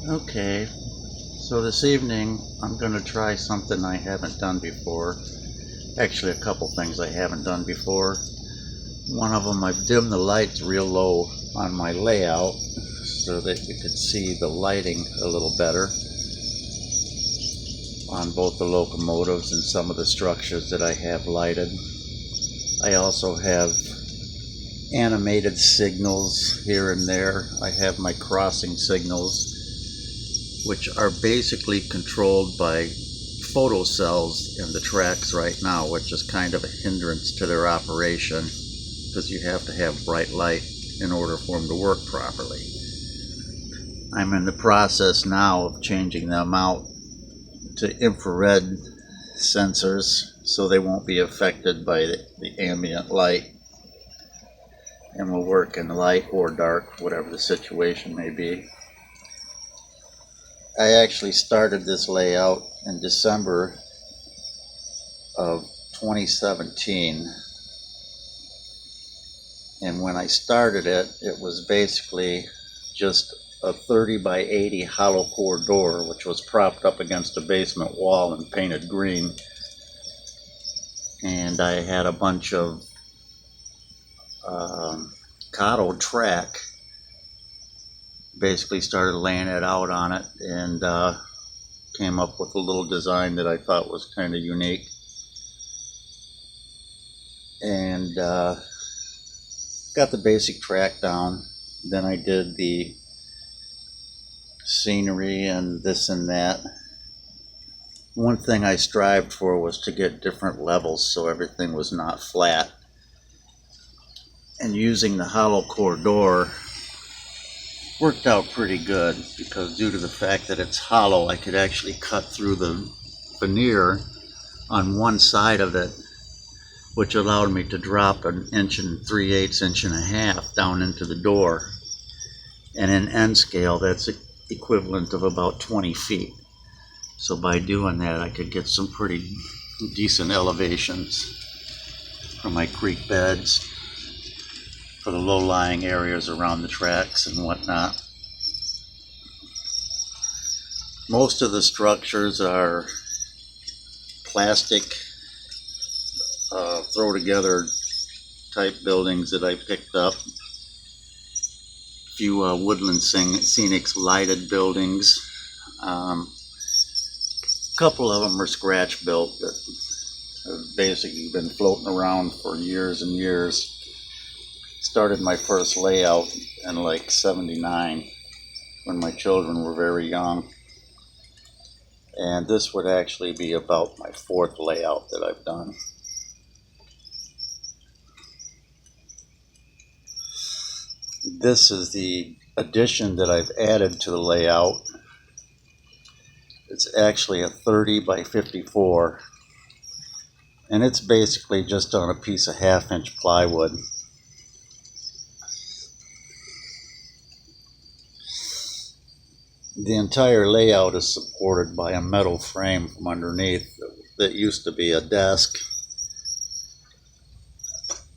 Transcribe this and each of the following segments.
Okay, so this evening I'm going to try something I haven't done before. Actually, a couple things I haven't done before. One of them, I've dimmed the lights real low on my layout so that you could see the lighting a little better on both the locomotives and some of the structures that I have lighted. I also have animated signals here and there. I have my crossing signals, which are basically controlled by photocells in the tracks right now, which is kind of a hindrance to their operation because you have to have bright light in order for them to work properly. I'm in the process now of changing them out to infrared sensors so they won't be affected by the ambient light and will work in light or dark, whatever the situation may be. I actually started this layout in December of 2017, and when I started it, it was basically just a 30 by 80 hollow core door, which was propped up against a basement wall and painted green. And I had a bunch of Cotto track. Basically started laying it out on it and came up with a little design that I thought was kind of unique. And got the basic track down. Then I did the scenery and this and that. One thing I strived for was to get different levels so everything was not flat. And using the hollow core door worked out pretty good because due to the fact that it's hollow, I could actually cut through the veneer on one side of it, which allowed me to drop 1 3/8 inches down into the door. And in end scale, that's equivalent of about 20 feet. So by doing that, I could get some pretty decent elevations for my creek beds, for the low-lying areas around the tracks and whatnot. Most of the structures are plastic, throw-together type buildings that I picked up. A few woodland scenics lighted buildings. A couple of them are scratch built that have basically been floating around for years and years. Started my first layout in like '79 when my children were very young. And this would actually be about my 4th layout that I've done. This is the addition that I've added to the layout. It's actually a 30 by 54, and it's basically just on a piece of 1/2-inch plywood. The entire layout is supported by a metal frame from underneath that used to be a desk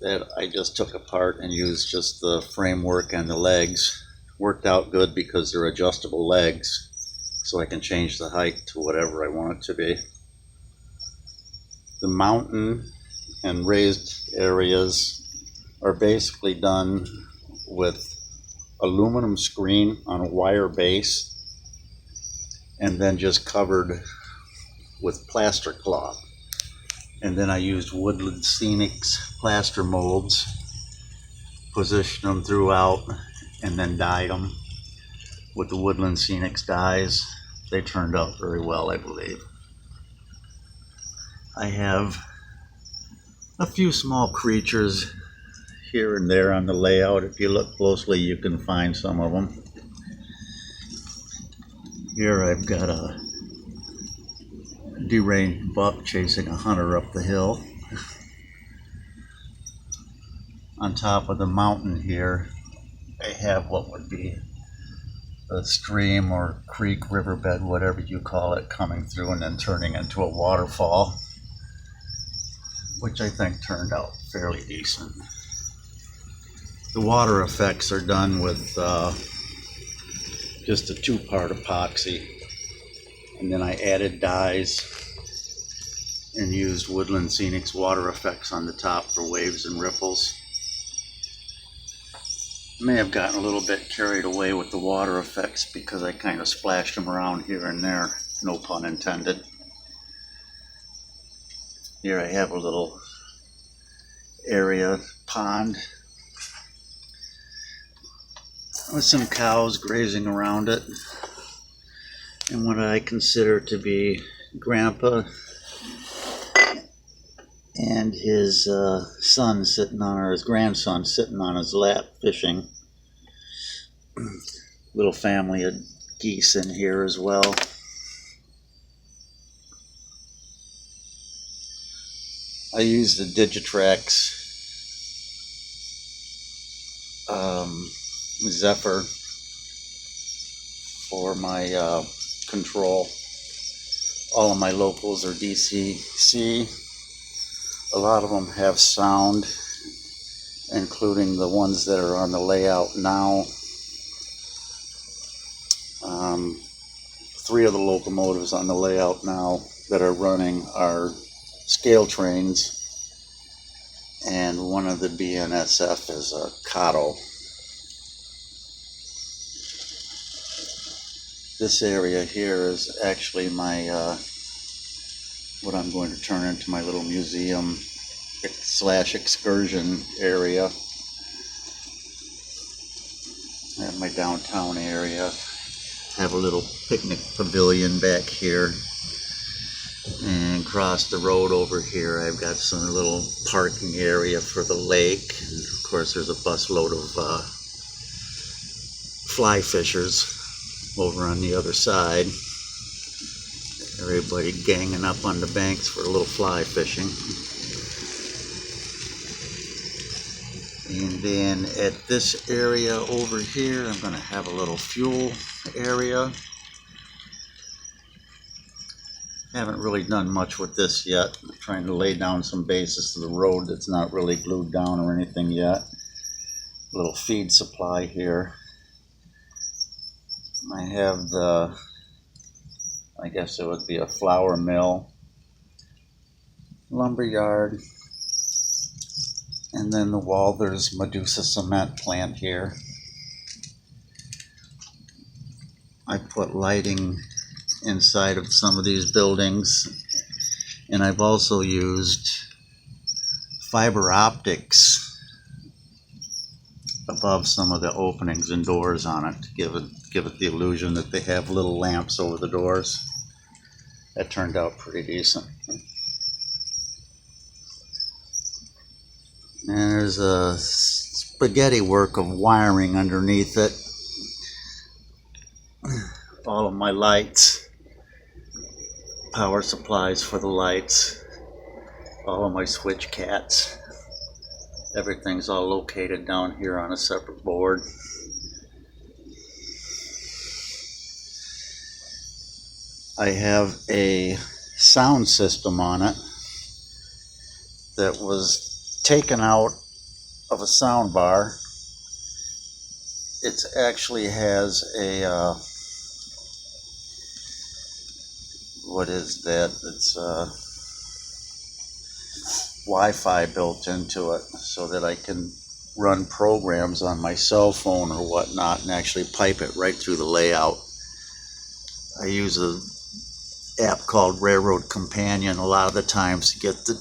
that I just took apart and used just the framework and the legs. Worked out good because they're adjustable legs, so I can change the height to whatever I want it to be. The mountain and raised areas are basically done with aluminum screen on a wire base and then just covered with plaster cloth. And then I used Woodland Scenics plaster molds, positioned them throughout, and then dyed them with the Woodland Scenics dyes. They turned out very well, I believe. I have a few small creatures here and there on the layout. If you look closely, you can find some of them. Here I've got a deranged buck chasing a hunter up the hill. On top of the mountain here, I have what would be a stream or creek, riverbed, whatever you call it, coming through and then turning into a waterfall, which I think turned out fairly decent. The water effects are done with just a 2-part epoxy, and then I added dyes and used Woodland Scenics water effects on the top for waves and ripples. May have gotten a little bit carried away with the water effects because I kind of splashed them around here and there, no pun intended. Here I have a little area pond with some cows grazing around it, and what I consider to be Grandpa and his son sitting on, or his grandson sitting on his lap fishing. Little family of geese in here as well. I use the Digitrax Zephyr for my control. All of my locals are DCC. A lot of them have sound, including the ones that are on the layout now. 3 of the locomotives on the layout now that are running are scale trains, and one of the BNSF is a Kato. This area here is actually my what I'm going to turn into my little museum / excursion area. I have my downtown area. I have a little picnic pavilion back here, and across the road over here I've got some little parking area for the lake, and of course there's a busload of fly fishers over on the other side. Everybody ganging up on the banks for a little fly fishing. And then at this area over here, I'm going to have a little fuel area. Haven't really done much with this yet. I'm trying to lay down some bases to the road that's not really glued down or anything yet. A little feed supply here. I have the, I guess it would be a flour mill, lumber yard, and then the Walthers Medusa cement plant here. I put lighting inside of some of these buildings, and I've also used fiber optics above some of the openings and doors on it to give it the illusion that they have little lamps over the doors. That turned out pretty decent. And there's a spaghetti work of wiring underneath it. All of my lights, power supplies for the lights, all of my switch cats. Everything's all located down here on a separate board. I have a sound system on it that was taken out of a sound bar. It actually has a what is that? It's Wi-Fi built into it so that I can run programs on my cell phone or whatnot and actually pipe it right through the layout. I use a app called Railroad Companion a lot of the times to get the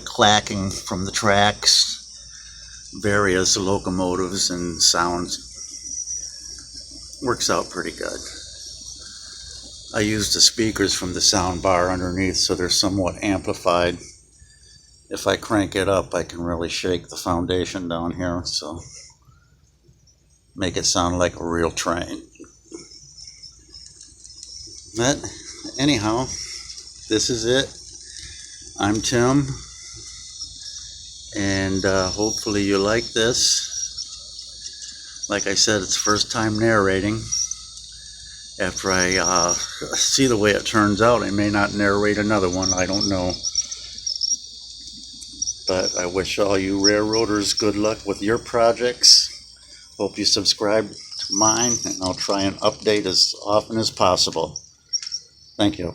clacking from the tracks, various locomotives and sounds. Works out pretty good. I use the speakers from the sound bar underneath so they're somewhat amplified. If I crank it up, I can really shake the foundation down here, so make it sound like a real train. But anyhow, this is it. I'm Tim, and hopefully you like this. Like I said, it's first time narrating. After I see the way it turns out, I may not narrate another one, I don't know. But I wish all you railroaders good luck with your projects. Hope you subscribe to to mine, and I'll try and update as often as possible. Thank you.